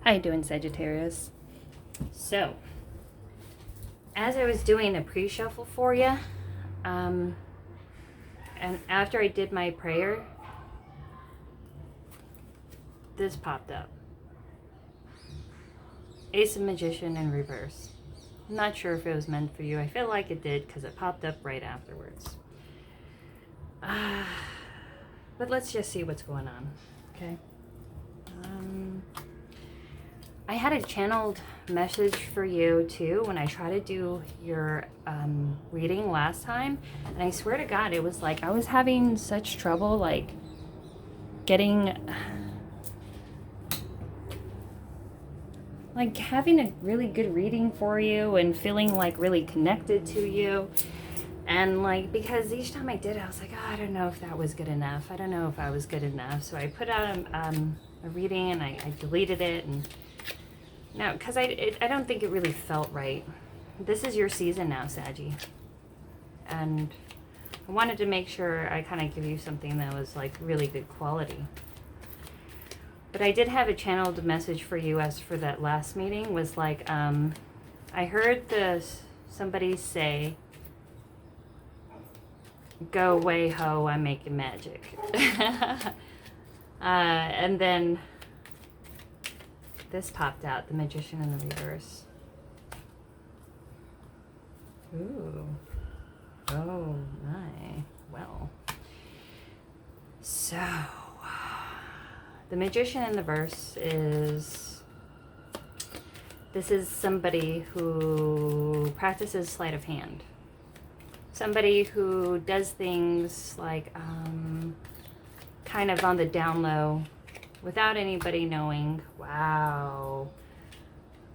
How you doing, Sagittarius? So, as I was doing a pre-shuffle for you, and after I did my prayer, this popped up. Ace of Magician in reverse. I'm not sure if it was meant for you. I feel like it did because it popped up right afterwards. But let's just see what's going on, okay? I had a channeled message for you too when I tried to do your reading last time, and I swear to God, it was like I was having such trouble like getting, like having a really good reading for you and feeling like really connected to you. And like, because each time I did it, I was like, oh, I don't know if that was good enough. I don't know if I was good enough. So I put out a reading and I deleted it. And no, because I don't think it really felt right. This is your season now, Saggy. And I wanted to make sure I kind of give you something that was like really good quality. But I did have a channeled message for you as for that last meeting was like, I heard somebody say, go away, ho, I'm making magic. And then this popped out, the Magician in the reverse. Ooh. Oh my. Well. So, the Magician in the verse is, this is somebody who practices sleight of hand. Somebody who does things like kind of on the down low without anybody knowing. Wow.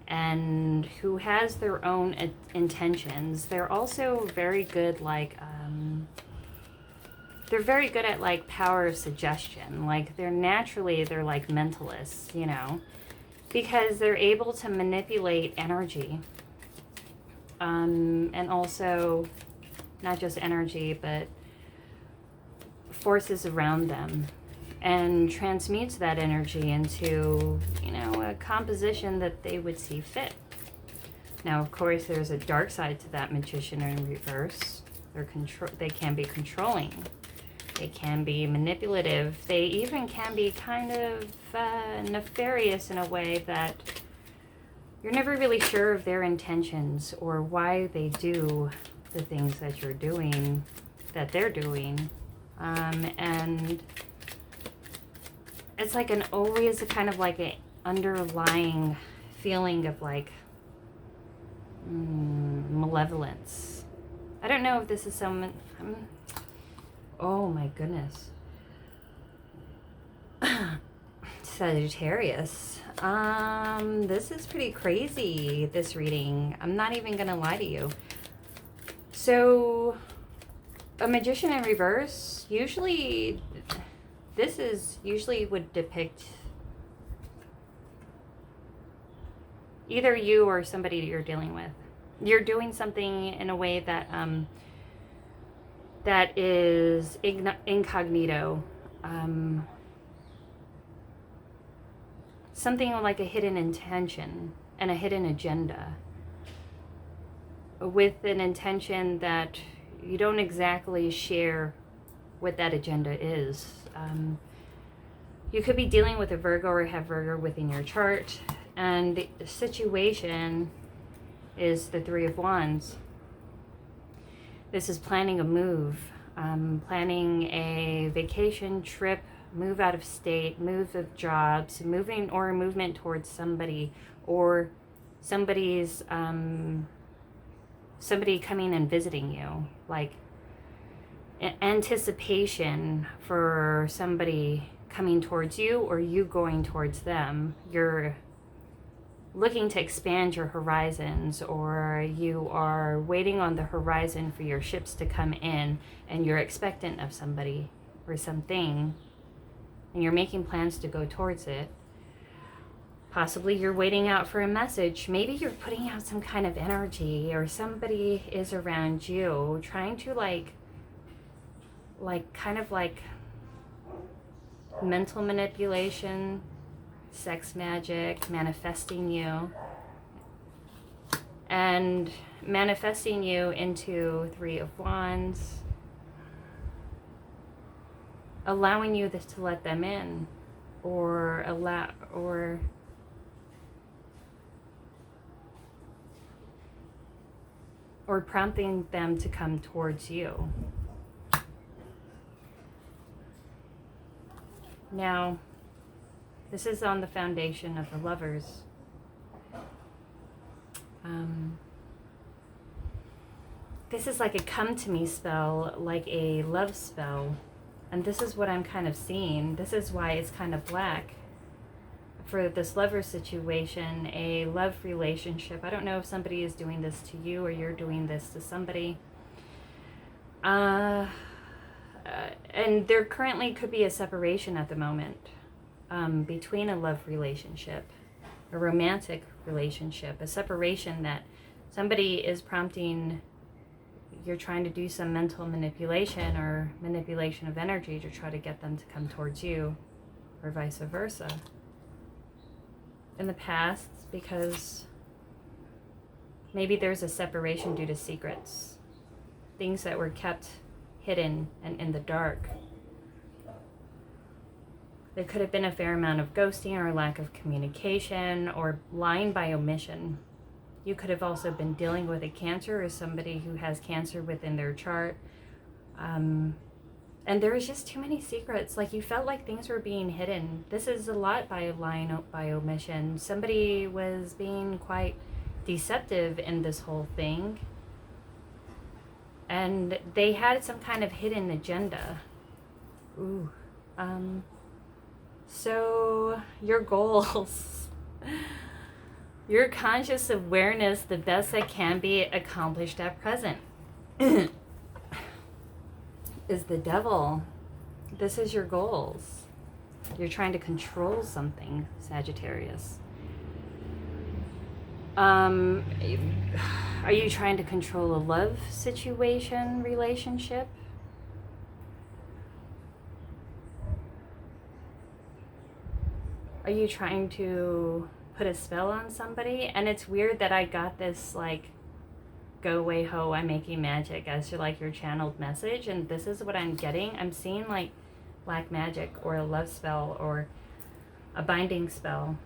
And who has their own intentions. They're also very good like they're very good at like power of suggestion. Like they're like mentalists, you know, because they're able to manipulate energy. And also not just energy, but forces around them, and transmutes that energy into, you know, a composition that they would see fit. Now, of course, there's a dark side to that Magician in reverse. They can be controlling. They can be manipulative. They even can be kind of nefarious in a way that you're never really sure of their intentions or why they do the things that they're doing. And it's like always a kind of like an underlying feeling of like malevolence. I don't know if this is someone, oh my goodness. Sagittarius. This is pretty crazy, this reading. I'm not even gonna lie to you. So, a Magician in reverse, usually would depict either you or somebody you're dealing with. You're doing something in a way that that is incognito. Something like a hidden intention and a hidden agenda, with an intention that you don't exactly share what that agenda is. You could be dealing with a Virgo or have Virgo within your chart, and the situation is the Three of Wands. This is planning a move, planning a vacation, trip, move out of state, move of jobs, movement towards somebody, or somebody's somebody coming and visiting you, like anticipation for somebody coming towards you or you going towards them. You're looking to expand your horizons, or you are waiting on the horizon for your ships to come in, and you're expectant of somebody or something, and you're making plans to go towards it. Possibly you're waiting out for a message. Maybe you're putting out some kind of energy, or somebody is around you trying to like kind of like mental manipulation, sex magic, manifesting you, and manifesting you into Three of Wands, allowing you to let them in, or prompting them to come towards you. Now, this is on the foundation of the Lovers. This is like a come to me spell, like a love spell. And this is what I'm kind of seeing. This is why it's kind of black. For this lover situation, a love relationship. I don't know if somebody is doing this to you or you're doing this to somebody. And there currently could be a separation at the moment between a love relationship, a romantic relationship, a separation that somebody is prompting. You're trying to do some mental manipulation or manipulation of energy to try to get them to come towards you, or vice versa. In the past, because maybe there's a separation due to secrets, things that were kept hidden and in the dark. There could have been a fair amount of ghosting or lack of communication or lying by omission. You could have also been dealing with a Cancer or somebody who has Cancer within their chart. And there was just too many secrets. Like, you felt like things were being hidden. This is a lot by lying by omission. Somebody was being quite deceptive in this whole thing. And they had some kind of hidden agenda. Ooh. So, your goals. Your conscious awareness, the best that can be accomplished at present, is the Devil. This is your goals. You're trying to control something, Sagittarius. Are you trying to control a love situation, relationship? Are you trying to put a spell on somebody? And it's weird that I got this, like, go away ho, I'm making magic as your channeled message, and this is what I'm getting. I'm seeing like black magic or a love spell or a binding spell.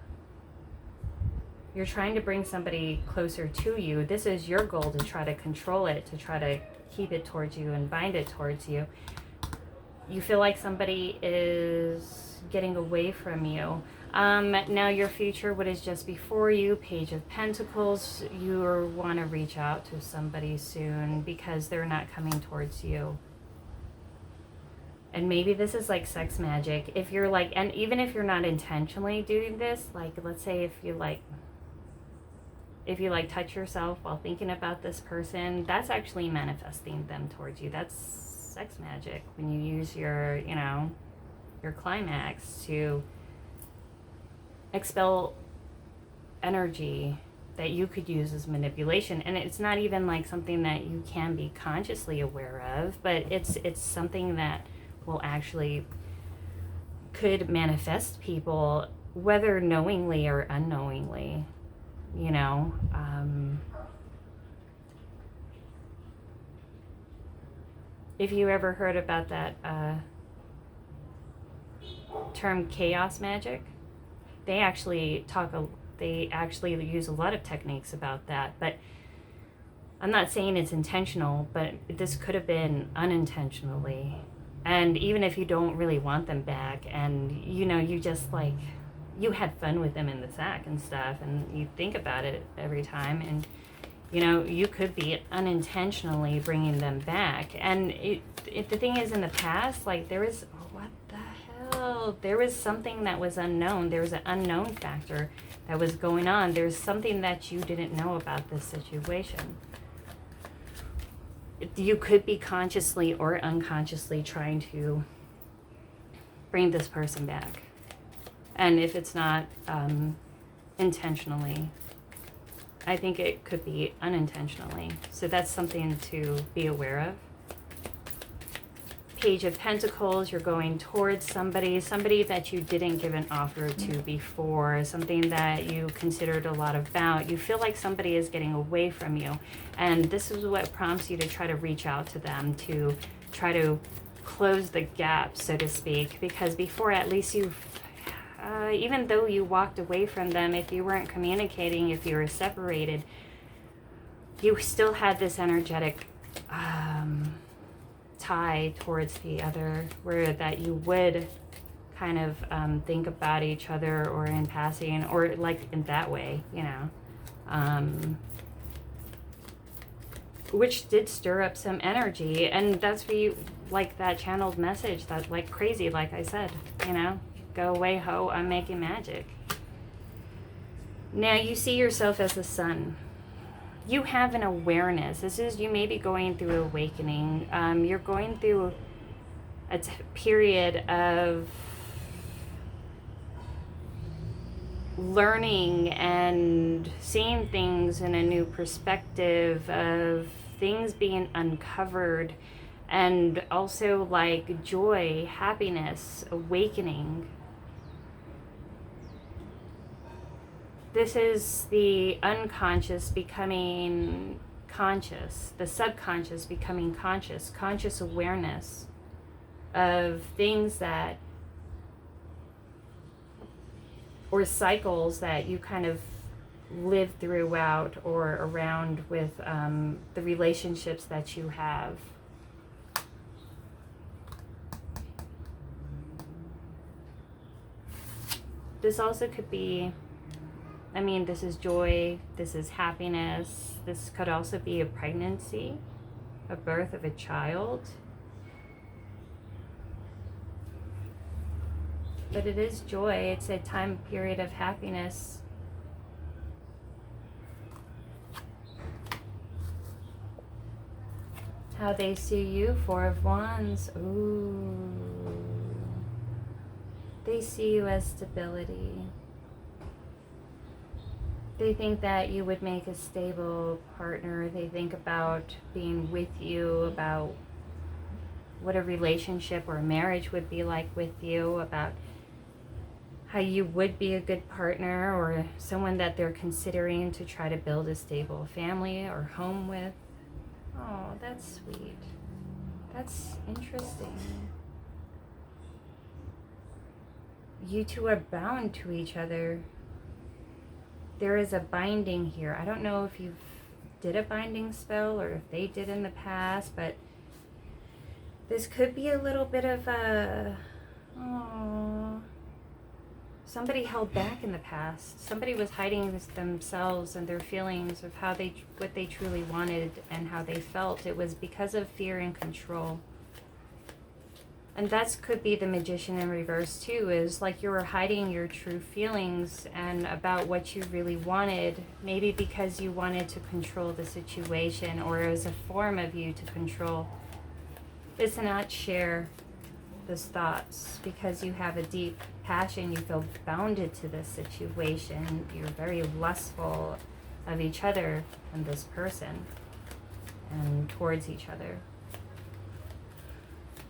You're trying to bring somebody closer to you. This is your goal, to try to control it, to try to keep it towards you and bind it towards you. You feel like somebody is getting away from you. Now your future, what is just before you, Page of Pentacles, you want to reach out to somebody soon because they're not coming towards you. And maybe this is like sex magic. If you're like, and even if you're not intentionally doing this, like, let's say if you touch yourself while thinking about this person, that's actually manifesting them towards you. That's sex magic. When you use your climax to expel energy that you could use as manipulation. And it's not even like something that you can be consciously aware of, but it's something that will actually could manifest people, whether knowingly or unknowingly, if you ever heard about that term chaos magic, they actually use a lot of techniques about that. But I'm not saying it's intentional, but this could have been unintentionally. And even if you don't really want them back, and you just like, you had fun with them in the sack and stuff, and you think about it every time, and you could be unintentionally bringing them back. And the thing is, in the past, like, there was, what the hell? There was something that was unknown. There was an unknown factor that was going on. There's something that you didn't know about this situation. You could be consciously or unconsciously trying to bring this person back. And if it's not intentionally, I think it could be unintentionally. So that's something to be aware of. Page of Pentacles, you're going towards somebody that you didn't give an offer to before, something that you considered a lot about. You feel like somebody is getting away from you, and this is what prompts you to try to reach out to them, to try to close the gap, so to speak, because before, at least even though you walked away from them, if you weren't communicating, if you were separated, you still had this energetic tie towards the other, where that you would kind of think about each other, or in passing, or like in that way, you know, which did stir up some energy. And that's where you, like that channeled message, that like crazy, like I said, you know, go away, ho, I'm making magic. Now you see yourself as the sun. You have an awareness. This is, you may be going through awakening. You're going through a period of learning and seeing things in a new perspective, of things being uncovered, and also like joy, happiness, awakening. This is the unconscious becoming conscious, the subconscious becoming conscious, conscious awareness of things that, or cycles that you kind of live throughout or around with the relationships that you have. This also could be, I mean, this is joy, this is happiness. This could also be a pregnancy, a birth of a child. But it is joy. It's a time period of happiness. How they see you, Four of Wands. Ooh. They see you as stability. They think that you would make a stable partner. They think about being with you, about what a relationship or a marriage would be like with you, about how you would be a good partner, or someone that they're considering to try to build a stable family or home with. Oh, that's sweet. That's interesting. You two are bound to each other. There is a binding here. I don't know if you did a binding spell or if they did in the past, but this could be a little bit of a, somebody held back in the past. Somebody was hiding themselves and their feelings of what they truly wanted and how they felt. It was because of fear and control. And that could be the Magician in reverse too, is like you were hiding your true feelings and about what you really wanted, maybe because you wanted to control the situation, or it was a form of you to control. Is to not share those thoughts because you have a deep passion, you feel bounded to this situation, you're very lustful of each other and this person and towards each other.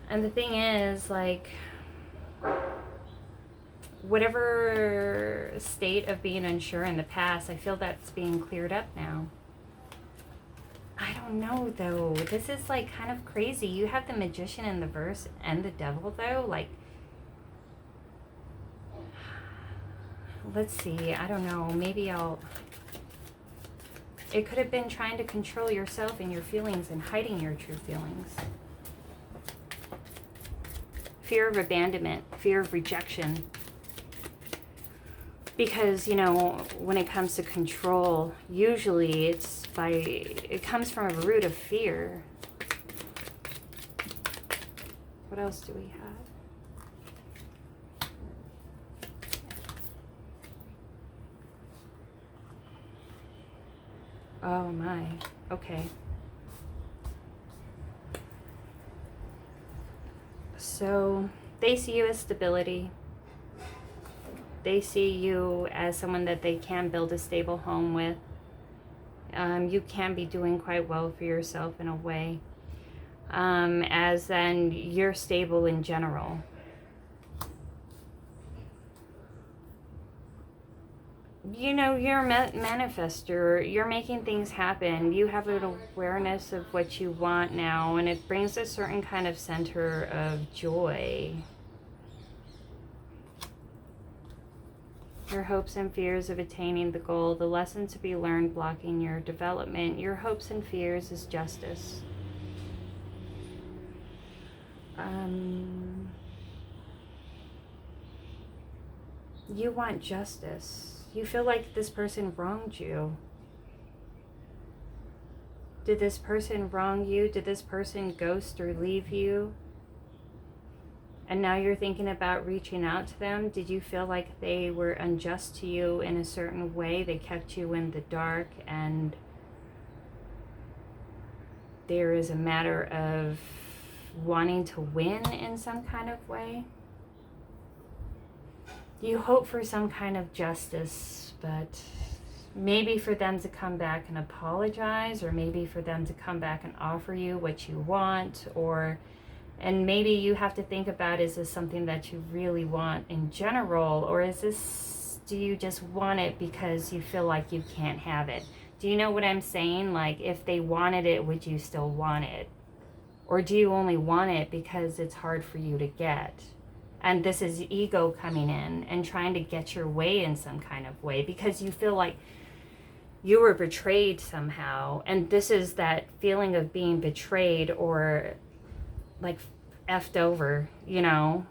And the thing is, like, whatever state of being unsure in the past, I feel that's being cleared up now. I don't know, though. This is, like, kind of crazy. You have the Magician in the verse and the Devil, though. Like, let's see. I don't know. Maybe it could have been trying to control yourself and your feelings and hiding your true feelings. Fear of abandonment, fear of rejection. Because, you know, when it comes to control, usually it comes from a root of fear. What else do we have? Oh my, okay. So they see you as stability. They see you as someone that they can build a stable home with. You can be doing quite well for yourself in a way. as then you're stable in general. You know, you're a manifester. You're making things happen. You have an awareness of what you want now, and it brings a certain kind of center of joy. Your hopes and fears of attaining the goal, the lesson to be learned blocking your development. Your hopes and fears is justice. You want justice. You feel like this person wronged you. Did this person wrong you? Did this person ghost or leave you? And now you're thinking about reaching out to them. Did you feel like they were unjust to you in a certain way? They kept you in the dark, and there is a matter of wanting to win in some kind of way? You hope for some kind of justice, but maybe for them to come back and apologize, or maybe for them to come back and offer you what you want, and maybe you have to think about, is this something that you really want in general, or do you just want it because you feel like you can't have it? Do you know what I'm saying? Like, if they wanted it, would you still want it? Or do you only want it because it's hard for you to get? And this is ego coming in and trying to get your way in some kind of way, because you feel like you were betrayed somehow. And this is that feeling of being betrayed, or like effed over, you know?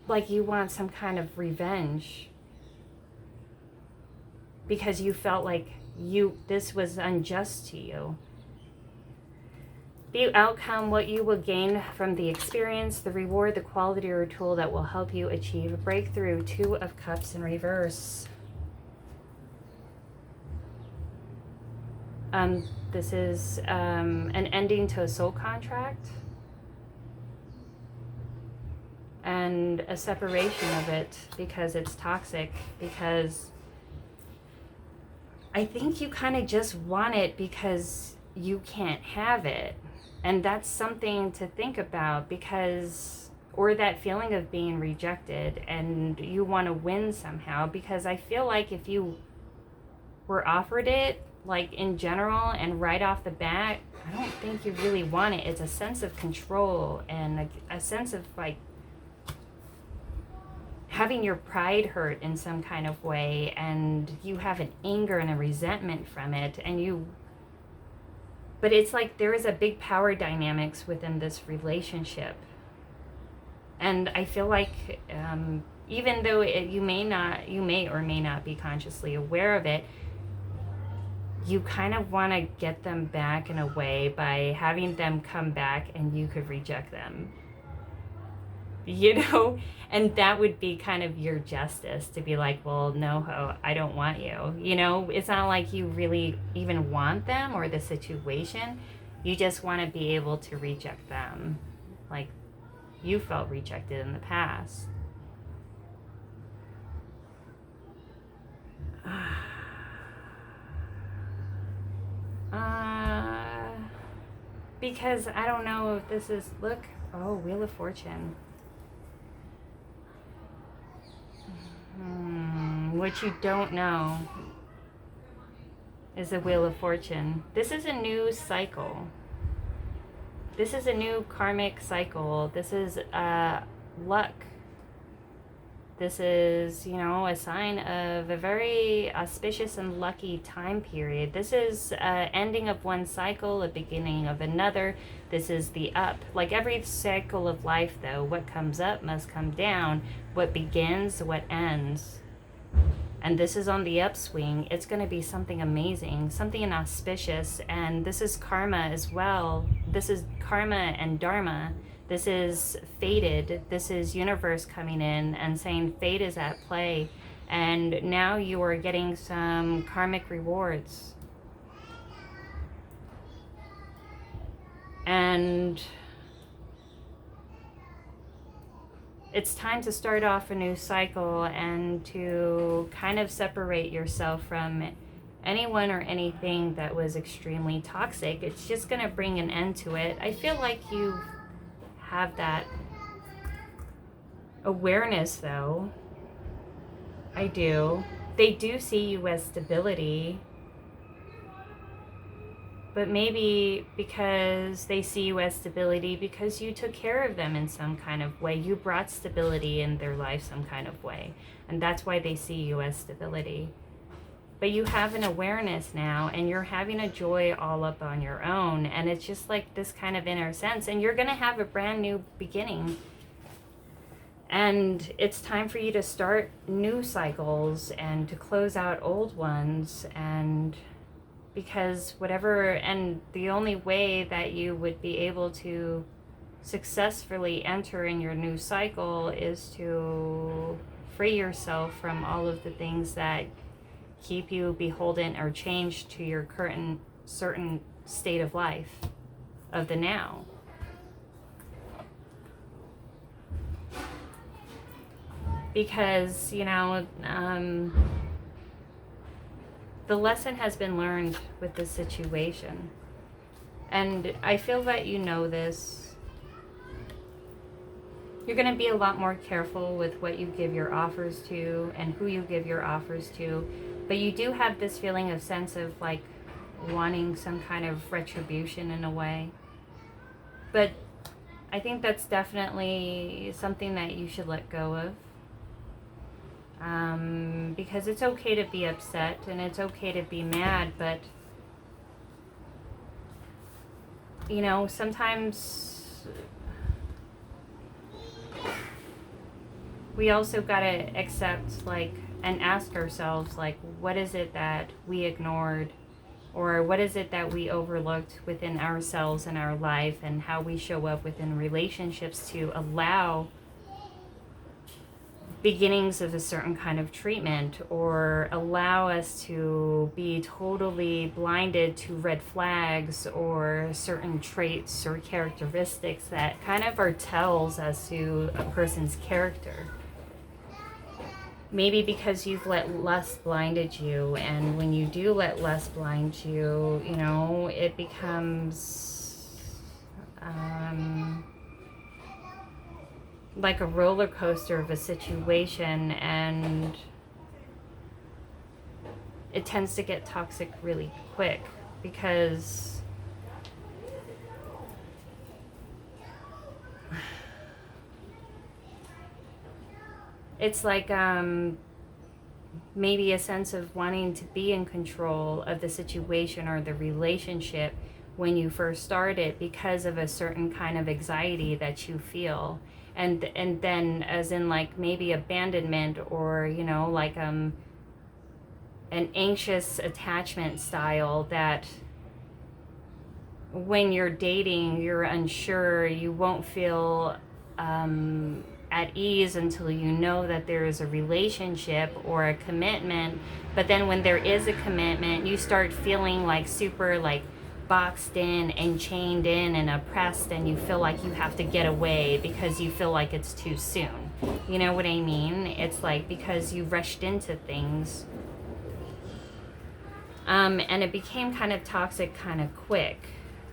Like you want some kind of revenge because you felt like this was unjust to you. The outcome, what you will gain from the experience, the reward, the quality or tool that will help you achieve a breakthrough. 2 of Cups in reverse. This is an ending to a soul contract and a separation of it because it's toxic, because I think you kind of just want it because you can't have it. And that's something to think about, or that feeling of being rejected, and you want to win somehow, because I feel like if you were offered it, like in general and right off the bat, I don't think you really want it. It's a sense of control and a sense of like having your pride hurt in some kind of way, and you have an anger and a resentment from it, but it's like there is a big power dynamics within this relationship. And I feel like even though you may or may not be consciously aware of it, you kind of want to get them back in a way by having them come back and you could reject them. You know, and that would be kind of your justice, to be like, well, no, I don't want you. You know, it's not like you really even want them or the situation. You just want to be able to reject them. Like you felt rejected in the past. Because I don't know if this is, look, Wheel of Fortune. What you don't know is the Wheel of Fortune. This is a new cycle. This is a new karmic cycle. This is luck. This is, a sign of a very auspicious and lucky time period. This is ending of one cycle, a beginning of another. This is the up. Like every cycle of life, though, what comes up must come down. What begins, what ends. And this is on the upswing. It's going to be something amazing, something auspicious. And this is karma as well. This is karma and dharma. This is fated. This is universe coming in and saying fate is at play. And now you are getting some karmic rewards. And it's time to start off a new cycle and to kind of separate yourself from anyone or anything that was extremely toxic. It's just going to bring an end to it. I feel like you have that awareness, though. I do. They do see you as stability, but maybe because they see you as stability because you took care of them in some kind of way. You brought stability in their life some kind of way, and that's why they see you as stability. But you have an awareness now, and you're having a joy all up on your own, and it's just like this kind of inner sense, and you're going to have a brand new beginning. And it's time for you to start new cycles and to close out old ones. And because and the only way that you would be able to successfully enter in your new cycle is to free yourself from all of the things that keep you beholden or changed to your current certain state of life of the now. Because, the lesson has been learned with this situation. And I feel that you know this. You're going to be a lot more careful with what you give your offers to and who you give your offers to. But you do have this feeling of sense of like wanting some kind of retribution in a way. But I think that's definitely something that you should let go of. Because it's okay to be upset and it's okay to be mad, but sometimes we also gotta accept and ask ourselves what is it that we ignored, or what is it that we overlooked within ourselves and our life, and how we show up within relationships to allow beginnings of a certain kind of treatment, or allow us to be totally blinded to red flags or certain traits or characteristics that kind of are tells as to a person's character. Maybe because you've let lust blinded you, and when you do let lust blind you, it becomes like a roller coaster of a situation, and it tends to get toxic really quick because it's like maybe a sense of wanting to be in control of the situation or the relationship when you first started because of a certain kind of anxiety that you feel. And then as in maybe abandonment, or an anxious attachment style that when you're dating you're unsure, you won't feel at ease until you know that there is a relationship or a commitment. But then when there is a commitment, you start feeling super boxed in and chained in and oppressed, and you feel like you have to get away because you feel like it's too soon. You know what I mean? It's because you rushed into things, and it became kind of toxic kind of quick,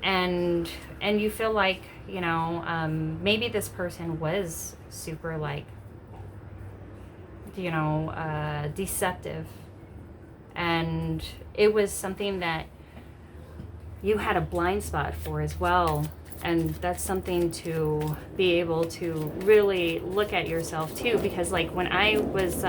and you feel like maybe this person was super deceptive, and it was something that you had a blind spot for as well. And that's something to be able to really look at yourself too, because when I was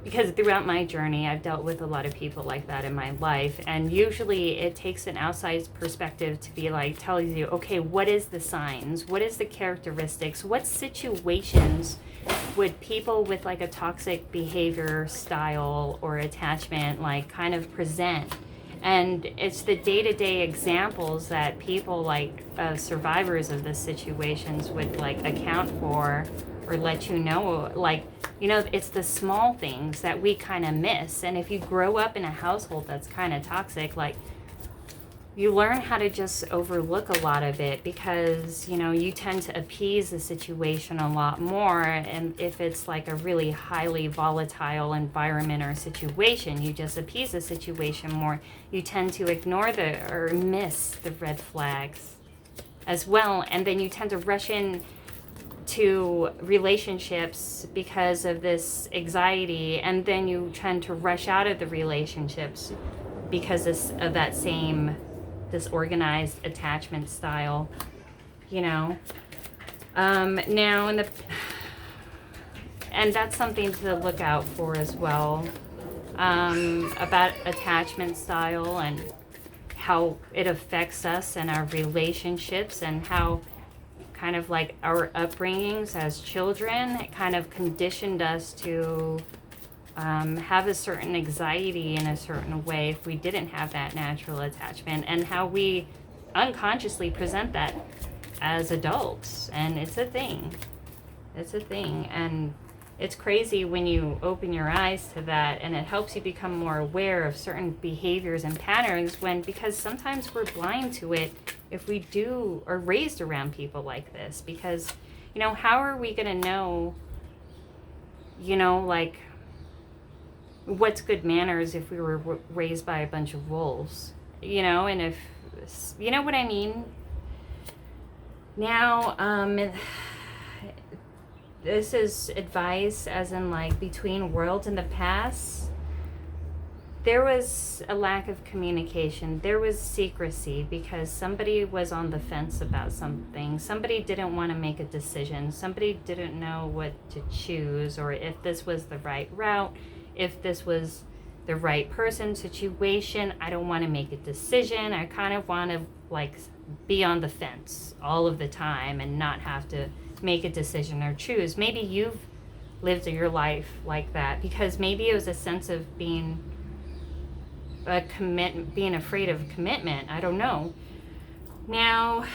because throughout my journey I've dealt with a lot of people like that in my life, and usually it takes an outside perspective to be telling you, okay, what is the signs, what is the characteristics, what situations would people with a toxic behavior style or attachment kind of present. And it's the day-to-day examples that people survivors of the situations would account for or let you know. It's the small things that we kind of miss. And if you grow up in a household that's kind of toxic, you learn how to just overlook a lot of it, because, you know, you tend to appease the situation a lot more. And if it's like a really highly volatile environment or situation, you just appease the situation more. You tend to ignore or miss the red flags as well. And then you tend to rush in to relationships because of this anxiety. And then you tend to rush out of the relationships because of that same disorganized attachment style, you know. Now and that's something to look out for as well, about attachment style and how it affects us and our relationships, and how kind of like our upbringings as children, it kind of conditioned us to have a certain anxiety in a certain way if we didn't have that natural attachment, and how we unconsciously present that as adults. And it's a thing. And it's crazy when you open your eyes to that, and it helps you become more aware of certain behaviors and patterns, because sometimes we're blind to it if we are raised around people like this. Because, you know, how are we going to know, you know, like, what's good manners if we were raised by a bunch of wolves, you know? And if, you know what I mean? Now, this is advice as in like between worlds. In the past, there was a lack of communication. There was secrecy because somebody was on the fence about something. Somebody didn't want to make a decision. Somebody didn't know what to choose, or if this was the right route, if this was the right person, situation. I don't want to make a decision. I kind of want to like be on the fence all of the time and not have to make a decision or choose. Maybe you've lived your life like that because maybe it was a sense of being afraid of commitment. I don't know. Now,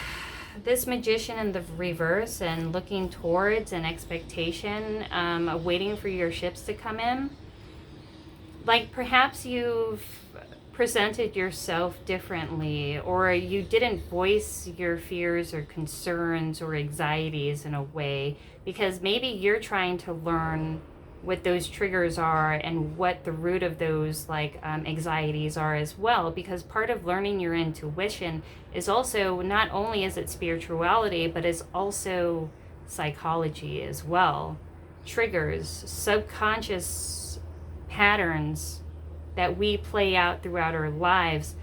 this Magician in the reverse and looking towards an expectation, waiting for your ships to come in. Like perhaps you've presented yourself differently, or you didn't voice your fears or concerns or anxieties in a way, because maybe you're trying to learn what those triggers are and what the root of those anxieties are as well. Because part of learning your intuition is also, not only is it spirituality, but it's also psychology as well. Triggers, subconscious patterns that we play out throughout our lives.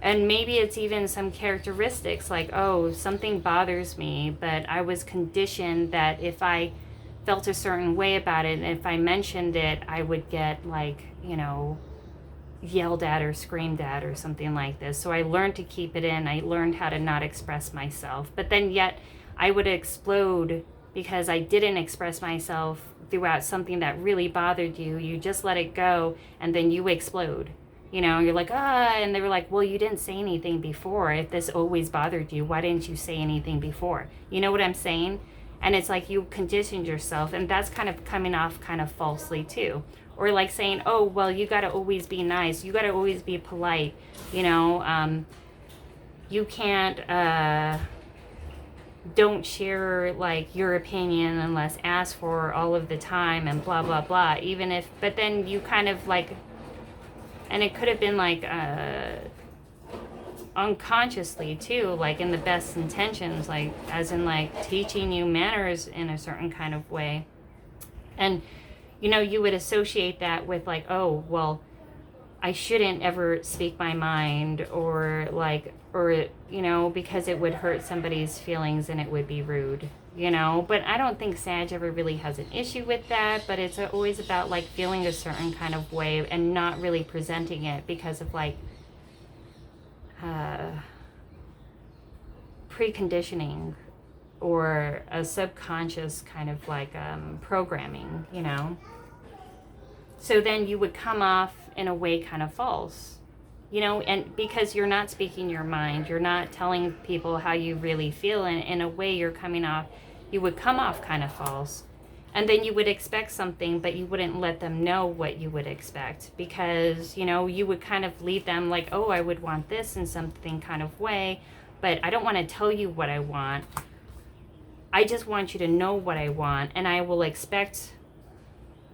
And maybe it's even some characteristics like, oh, something bothers me, but I was conditioned that if I felt a certain way about it, and if I mentioned it, I would get yelled at or screamed at or something like this. So I learned to keep it in. I learned how to not express myself. But then yet I would explode because I didn't express myself throughout something that really bothered you. You just let it go, and then you explode. You're like, and they were like, well, you didn't say anything before. If this always bothered you, why didn't you say anything before? You know what I'm saying? And it's like you conditioned yourself, and that's kind of coming off kind of falsely too. Or like saying, oh, well, you got to always be nice. You got to always be polite. You can't, don't share your opinion unless asked for all of the time, and blah, blah, blah. But then you kind of and it could have been unconsciously too, in the best intentions, as in teaching you manners in a certain kind of way. And you would associate that with oh, well, I shouldn't ever speak my mind, or because it would hurt somebody's feelings and it would be rude, But I don't think Sag ever really has an issue with that, but it's always about feeling a certain kind of way and not really presenting it because of preconditioning or a subconscious kind of programming, So then you would come off in a way kind of false, and because you're not speaking your mind, you're not telling people how you really feel, and in a way you would come off kind of false. And then you would expect something, but you wouldn't let them know what you would expect, because, you know, you would kind of leave them like, oh, I would want this in something kind of way, but I don't want to tell you what I want. I just want you to know what I want, and I will expect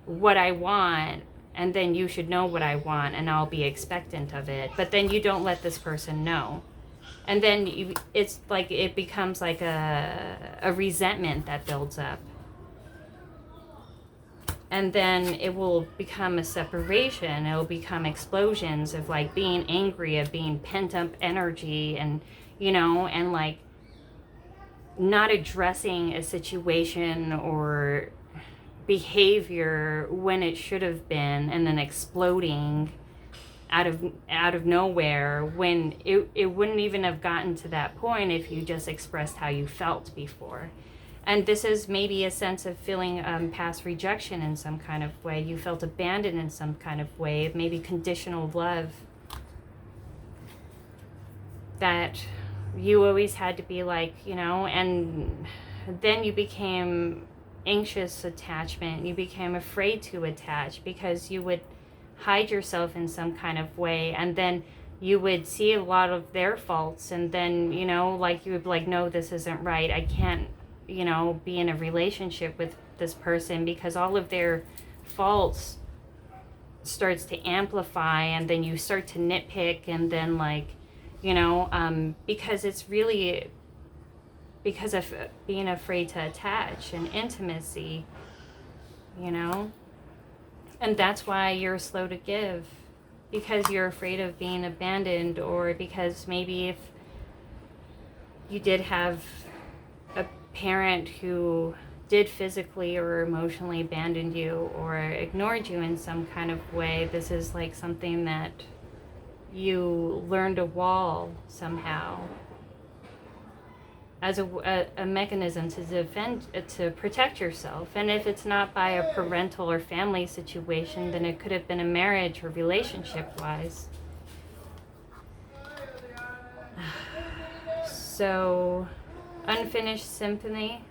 what I want, and then you should know what I want, and I'll be expectant of it. But then you don't let this person know. And then it's like it becomes like a resentment that builds up. And then it will become a separation. It will become explosions of like being angry, of being pent up energy, and, you know, and like not addressing a situation or behavior when it should have been, and then exploding out of nowhere, when it wouldn't even have gotten to that point if you just expressed how you felt before. And this is maybe a sense of feeling past rejection in some kind of way. You felt abandoned in some kind of way, maybe conditional love, that you always had to be like, you know, and then you became anxious attachment. You became afraid to attach because you would hide yourself in some kind of way, and then you would see a lot of their faults, and then, you know, like you would be like, no, this isn't right. I can't, you know, be in a relationship with this person because all of their faults starts to amplify, and then you start to nitpick, and then like, you know, because it's really because of being afraid to attach and intimacy, you know. And that's why you're slow to give, because you're afraid of being abandoned, or because maybe if you did have a parent who did physically or emotionally abandon you or ignored you in some kind of way, this is like something that you learned a wall somehow as a mechanism to defend, to protect yourself. And if it's not by a parental or family situation, then it could have been a marriage or relationship wise. So, unfinished symphony.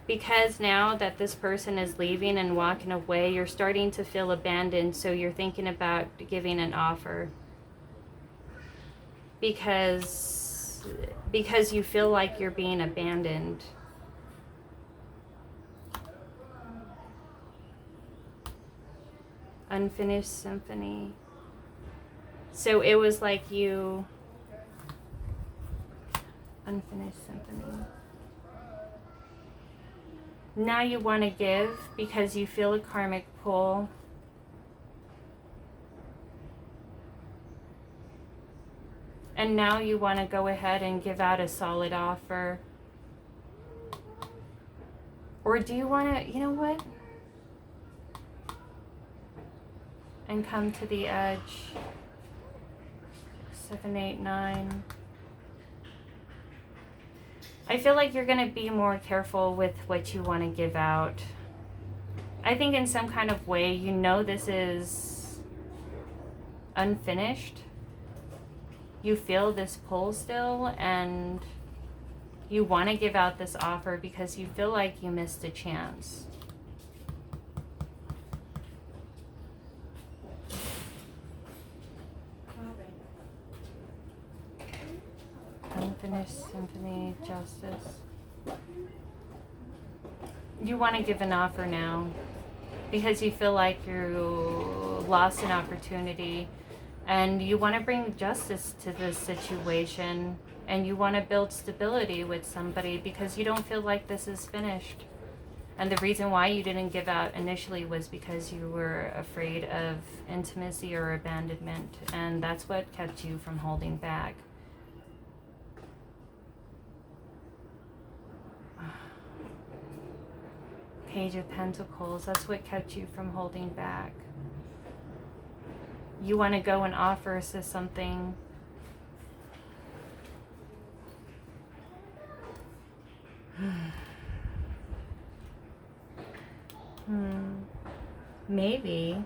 Because now that this person is leaving and walking away, you're starting to feel abandoned, so you're thinking about giving an offer. Because you feel like you're being abandoned. Unfinished symphony. So it was like you... Unfinished symphony. Now you want to give because you feel a karmic pull. And now you want to go ahead and give out a solid offer. Or do you want to, you know what? And come to the edge. 7, 8, 9. I feel like you're going to be more careful with what you want to give out. I think in some kind of way, you know this is unfinished. You feel this pull still, and you want to give out this offer because you feel like you missed a chance. Unfinished symphony, justice. You want to give an offer now because you feel like you lost an opportunity, and you want to bring justice to this situation, and you want to build stability with somebody because you don't feel like this is finished. And the reason why you didn't give out initially was because you were afraid of intimacy or abandonment, and that's what kept you from holding back. Page of Pentacles, that's what kept you from holding back. You want to go and offer us something. Maybe.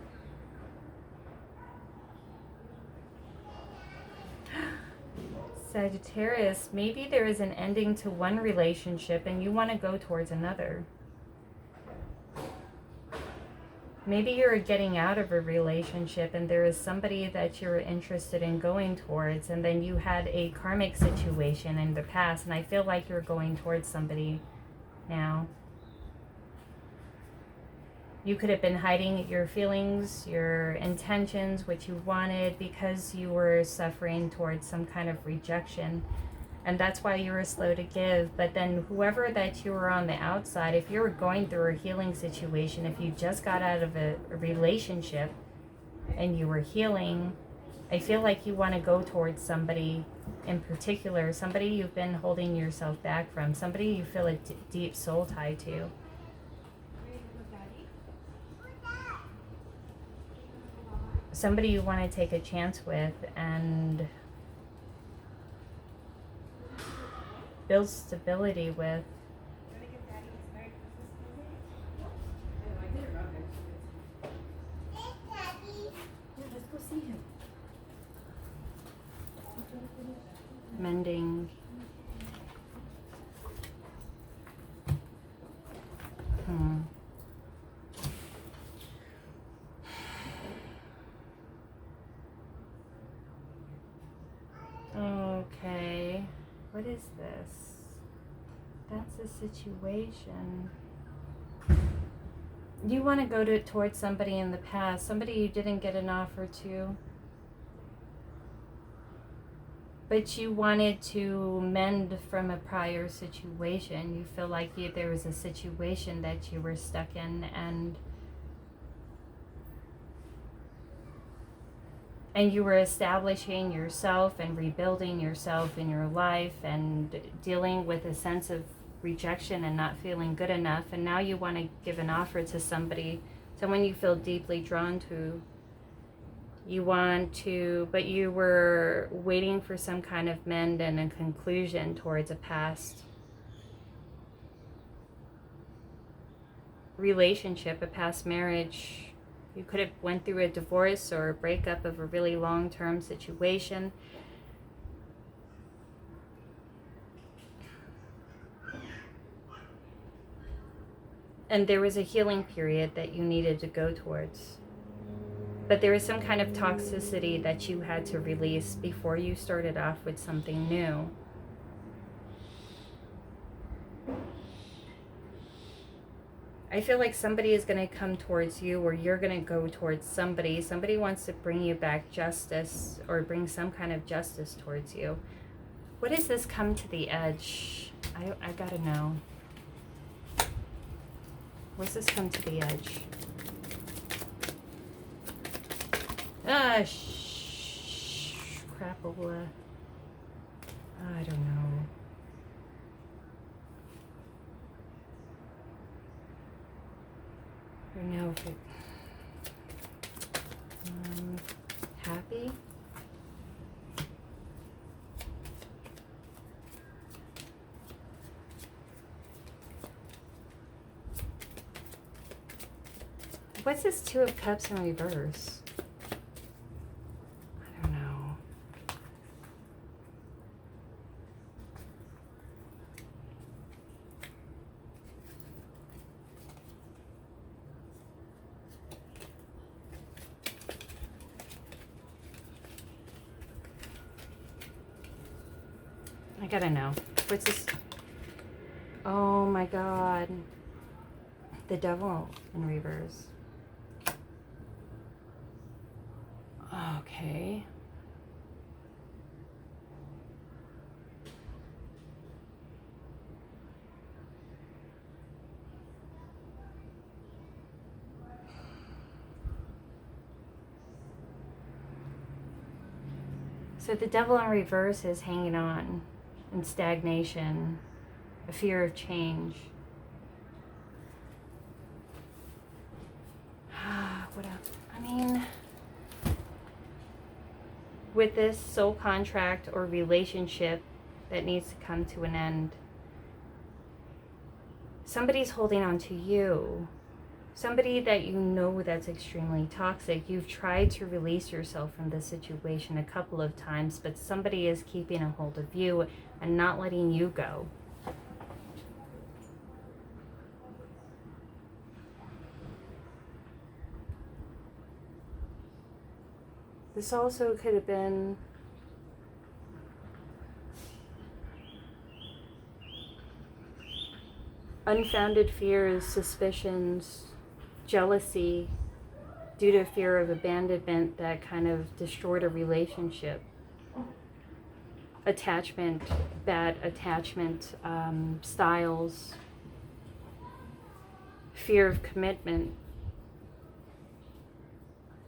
Sagittarius, maybe there is an ending to one relationship and you want to go towards another. Maybe you're getting out of a relationship and there is somebody that you're interested in going towards, and then you had a karmic situation in the past, and I feel like you're going towards somebody now. You could have been hiding your feelings, your intentions, what you wanted, because you were suffering towards some kind of rejection. And that's why you were slow to give. But then whoever that you were on the outside, if you were going through a healing situation, if you just got out of a relationship and you were healing, I feel like you want to go towards somebody in particular, somebody you've been holding yourself back from, somebody you feel a deep soul tie to. Somebody you want to take a chance with and build stability with. Mending. Okay, what is this? That's a situation. You want to go towards somebody in the past, somebody you didn't get an offer to, but you wanted to mend from a prior situation. You feel like there was a situation that you were stuck in, and you were establishing yourself and rebuilding yourself in your life and dealing with a sense of rejection and not feeling good enough. And now you want to give an offer to somebody, someone you feel deeply drawn to. You want to, but you were waiting for some kind of mend and a conclusion towards a past relationship, a past marriage. You could have went through a divorce or a breakup of a really long-term situation. And there was a healing period that you needed to go towards. But there was some kind of toxicity that you had to release before you started off with something new. I feel like somebody is going to come towards you, or you're going to go towards somebody. Somebody wants to bring you back justice, or bring some kind of justice towards you. What is this come to the edge? I got to know. What's this come to the edge? Crapola. I don't know. I don't know if it... happy? What's this Two of Cups in reverse? I don't know. I gotta know. What's this? Oh my God. The Devil in reverse. Okay. So the Devil in reverse is hanging on in stagnation, a fear of change. What else? I mean, with this soul contract or relationship that needs to come to an end, somebody's holding on to you. Somebody that you know that's extremely toxic. You've tried to release yourself from this situation a couple of times, but somebody is keeping a hold of you and not letting you go. This also could have been unfounded fears, suspicions, jealousy due to fear of abandonment that kind of destroyed a relationship. Attachment, bad attachment styles, fear of commitment.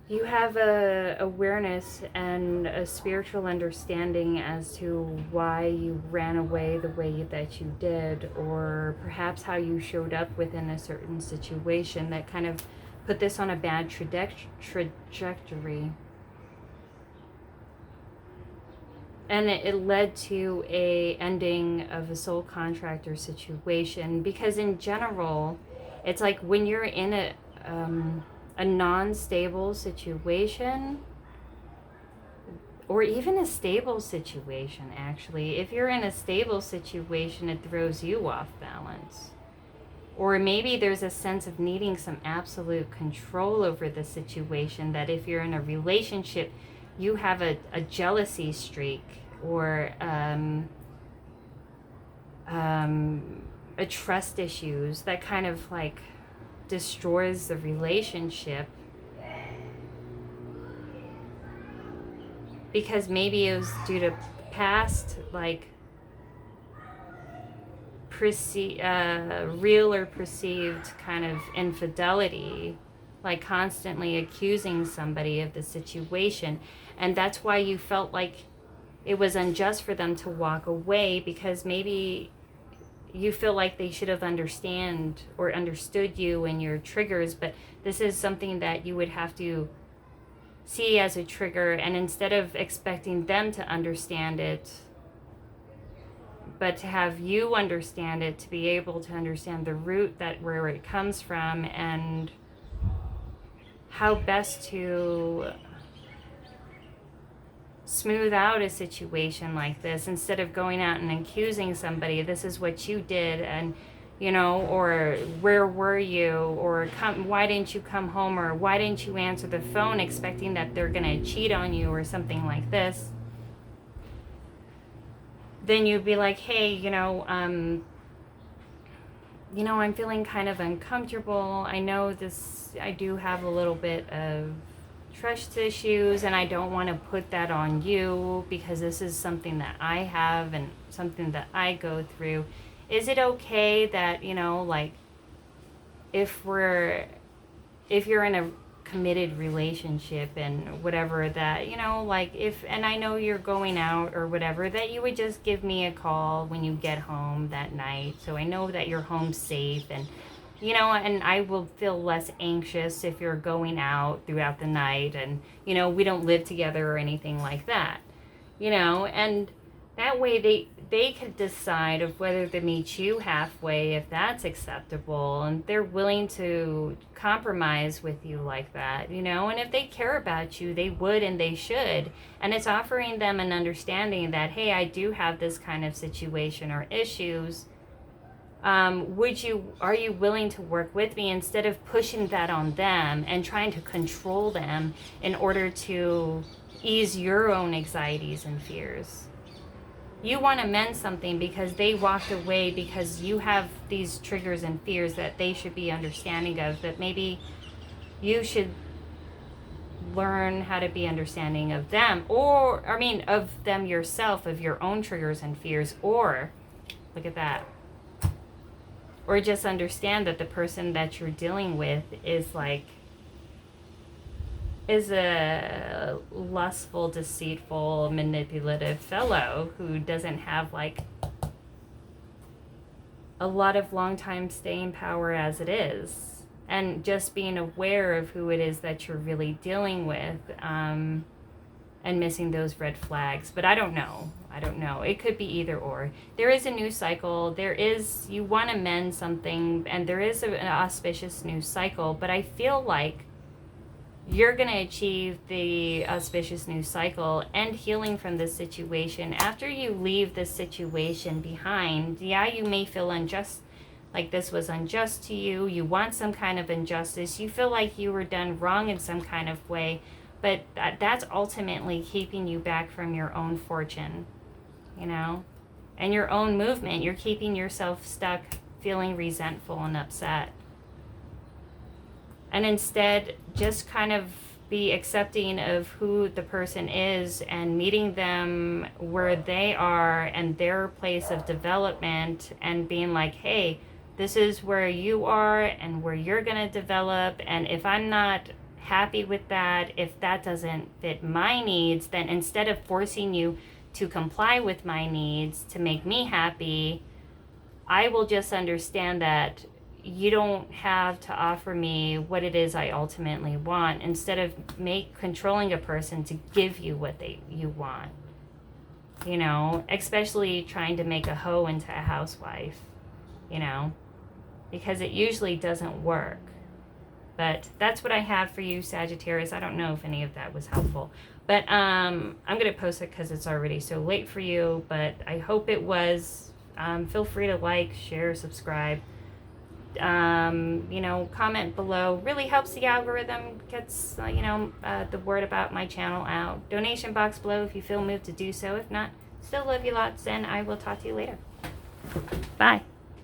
You have a awareness and a spiritual understanding as to why you ran away the way that you did, or perhaps how you showed up within a certain situation that kind of put this on a bad trajectory. And it led to a ending of a soul contractor situation, because in general, it's like when you're in a non-stable situation, or even a stable situation, actually, if you're in a stable situation, it throws you off balance. Or maybe there's a sense of needing some absolute control over the situation, that if you're in a relationship, you have a jealousy streak, or a trust issues that kind of like destroys the relationship, because maybe it was due to past like real or perceived kind of infidelity, like constantly accusing somebody of the situation, and that's why you felt like it was unjust for them to walk away, because maybe you feel like they should have understood you and your triggers, but this is something that you would have to see as a trigger, and instead of expecting them to understand it, but to have you understand it, to be able to understand the root that where it comes from, and how best to smooth out a situation like this, instead of going out and accusing somebody, this is what you did, and or where were you, or why didn't you come home, or why didn't you answer the phone, expecting that they're gonna cheat on you or something like this. Then you'd be like, hey, I'm feeling kind of uncomfortable. I know I do have a little bit of trust issues, and I don't want to put that on you, because this is something that I have and something that I go through. Is it okay that, if you're in a committed relationship and whatever, that, and I know you're going out or whatever, that you would just give me a call when you get home that night, so I know that you're home safe, and and I will feel less anxious if you're going out throughout the night, and we don't live together or anything like that, and that way they could decide of whether to meet you halfway, if that's acceptable, and they're willing to compromise with you like that, and if they care about you, they would and they should, and it's offering them an understanding that, hey, I do have this kind of situation or issues. Are you willing to work with me, instead of pushing that on them and trying to control them in order to ease your own anxieties and fears? You want to mend something because they walked away, because you have these triggers and fears that they should be understanding of, but maybe you should learn how to be understanding of them, of them yourself, of your own triggers and fears, or look at that. Or just understand that the person that you're dealing with is a lustful, deceitful, manipulative fellow who doesn't have a lot of long time staying power as it is. And just being aware of who it is that you're really dealing with, and missing those red flags. But I don't know. It could be either or. There is a new cycle. You want to mend something, and there is an auspicious new cycle, but I feel like you're going to achieve the auspicious new cycle and healing from this situation after you leave this situation behind. Yeah, you may feel unjust, like this was unjust to you. You want some kind of injustice. You feel like you were done wrong in some kind of way. but that's ultimately keeping you back from your own fortune, you know, and your own movement. You're keeping yourself stuck feeling resentful and upset. And instead, just kind of be accepting of who the person is and meeting them where they are and their place of development, and being like, hey, this is where you are and where you're going to develop. And if I'm not happy with that, if that doesn't fit my needs, then instead of forcing you to comply with my needs to make me happy, I will just understand that you don't have to offer me what it is I ultimately want, instead of controlling a person to give you what you want. You know, especially trying to make a hoe into a housewife, you know, because it usually doesn't work. But that's what I have for you, Sagittarius. I don't know if any of that was helpful, but I'm going to post it because it's already so late for you, but I hope it was. Feel free to like, share, subscribe. You know, comment below. Really helps the algorithm, gets the word about my channel out. Donation box below if you feel moved to do so. If not, still love you lots, and I will talk to you later. Bye.